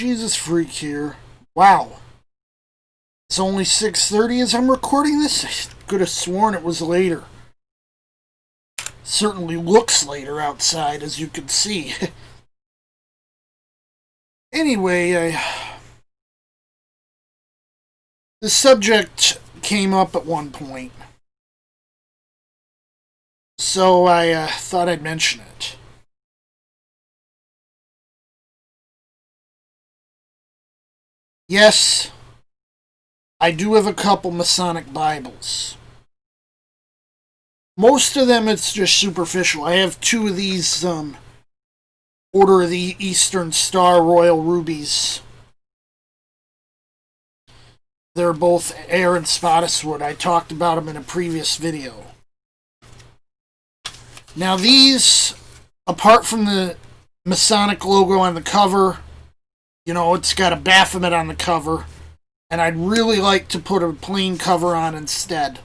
Jesus freak here. Wow. It's only 6:30 as I'm recording this. I could have sworn it was later. Certainly looks later outside, as you can see. Anyway, the subject came up at one point, so I thought I'd mention it. Yes, I do have a couple Masonic Bibles. Most of them it's just superficial. I have two of these Order of the Eastern Star Royal Rubies. They're both air and spottiswood. I talked about them in a previous video. Now these, apart from the Masonic logo on the cover, you know, it's got a Baphomet on the cover, and I'd really like to put a plain cover on instead,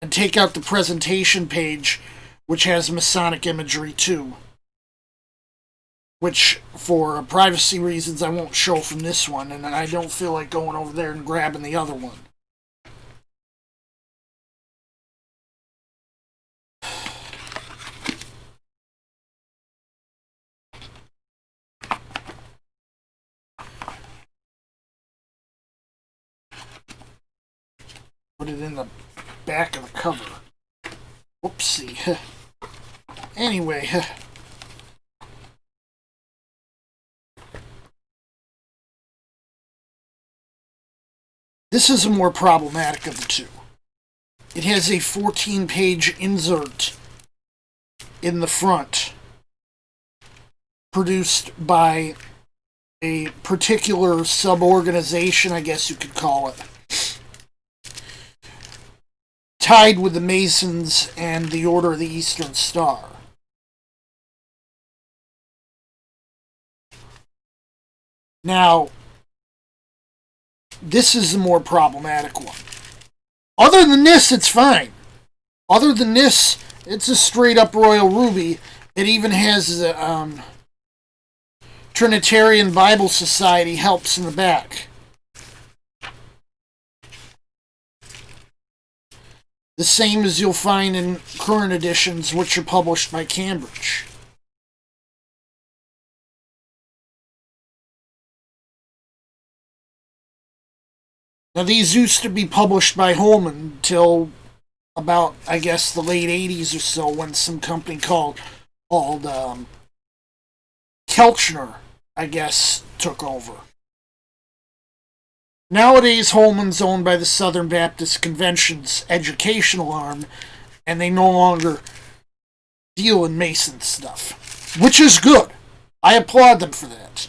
and take out the presentation page, which has Masonic imagery too, which, for privacy reasons, I won't show from this one, and I don't feel like going over there and grabbing the other one. Put it in the back of the cover. Whoopsie. Anyway. This is a more problematic of the two. It has a 14-page insert in the front, produced by a particular sub-organization, I guess you could call it, tied with the Masons and the Order of the Eastern Star. Now, this is the more problematic one. Other than this, it's fine. Other than this, it's a straight-up Royal Ruby. It even has the Trinitarian Bible Society helps in the back. The same as you'll find in current editions, which are published by Cambridge. Now, these used to be published by Holman until about, I guess, the late 80s or so, when some company called Kelchner, I guess, took over. Nowadays, Holman's owned by the Southern Baptist Convention's educational arm, and they no longer deal in Mason stuff, which is good. I applaud them for that.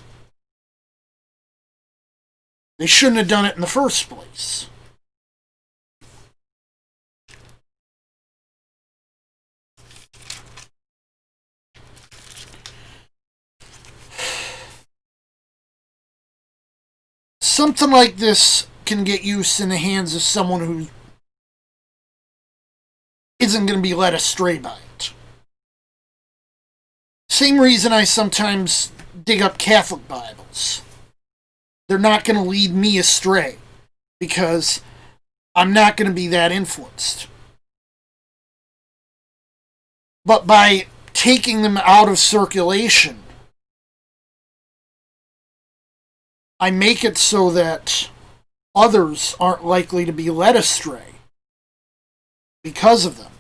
They shouldn't have done it in the first place. Something like this can get used in the hands of someone who isn't going to be led astray by it. Same reason I sometimes dig up Catholic Bibles. They're not going to lead me astray, because I'm not going to be that influenced. But by taking them out of circulation, I make it so that others aren't likely to be led astray because of them.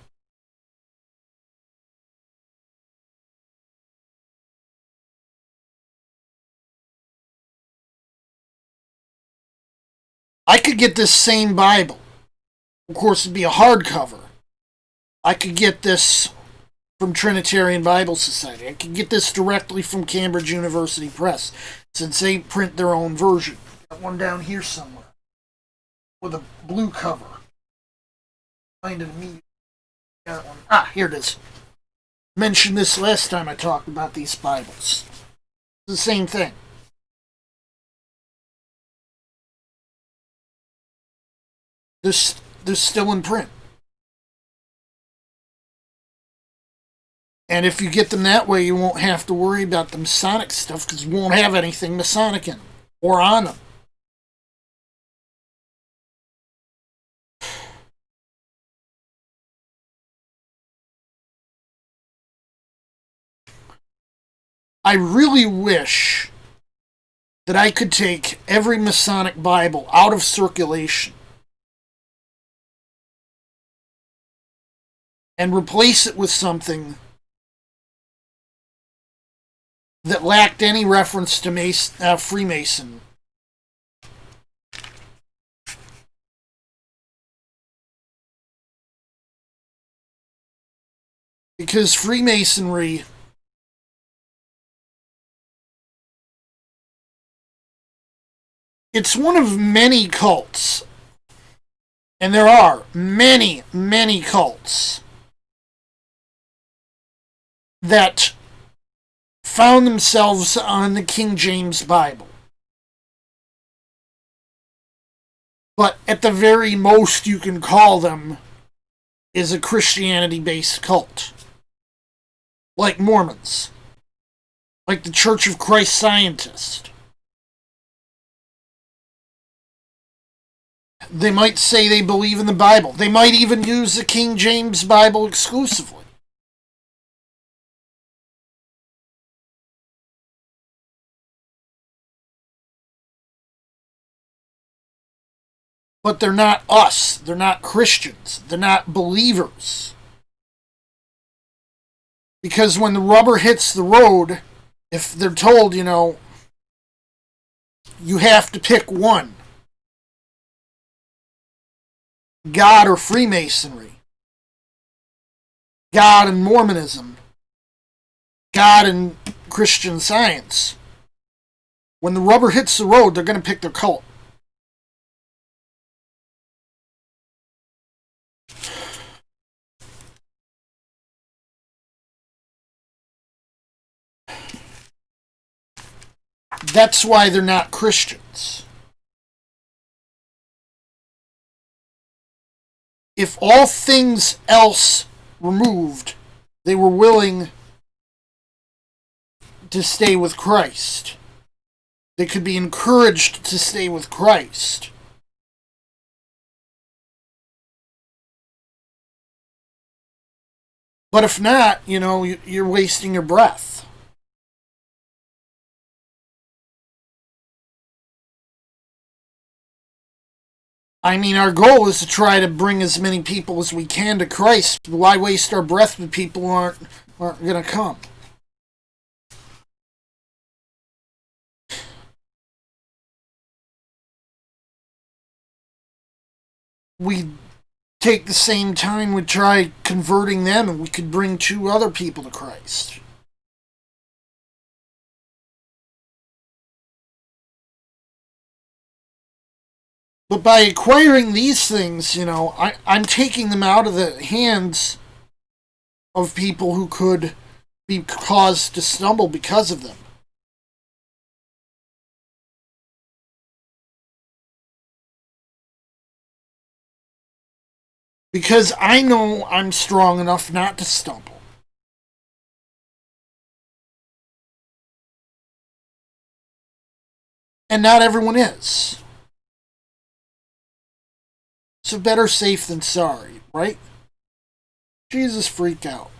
I could get this same Bible. Of course, it'd be a hardcover. I could get this from Trinitarian Bible Society. I could get this directly from Cambridge University Press, since they print their own version. Got one down here somewhere with a blue cover. Find it immediately. Got one. Ah, here it is. Mentioned this last time I talked about these Bibles. It's the same thing. They're still in print. And if you get them that way, you won't have to worry about the Masonic stuff, because you won't have anything Masonic in them. or on them. I really wish that I could take every Masonic Bible out of circulation and replace it with something that lacked any reference to Freemason. Because Freemasonry it's one of many cults, and there are many, many cults that found themselves on the King James Bible. But at the very most you can call them is a Christianity-based cult. Like Mormons. Like the Church of Christ Scientist. They might say they believe in the Bible. They might even use the King James Bible exclusively. But they're not us. They're not Christians. They're not believers. Because when the rubber hits the road, if they're told, you have to pick one, God or Freemasonry, God and Mormonism, God and Christian Science, when the rubber hits the road, they're going to pick their cult. That's why they're not Christians. If all things else removed, they were willing to stay with Christ. They could be encouraged to stay with Christ. But if not, you're wasting your breath. I mean, our goal is to try to bring as many people as we can to Christ. Why waste our breath with people who aren't going to come? We take the same time we try converting them, and we could bring 2 other people to Christ. But by acquiring these things, I'm taking them out of the hands of people who could be caused to stumble because of them. Because I know I'm strong enough not to stumble. And not everyone is. So better safe than sorry, right? Jesus, freak out.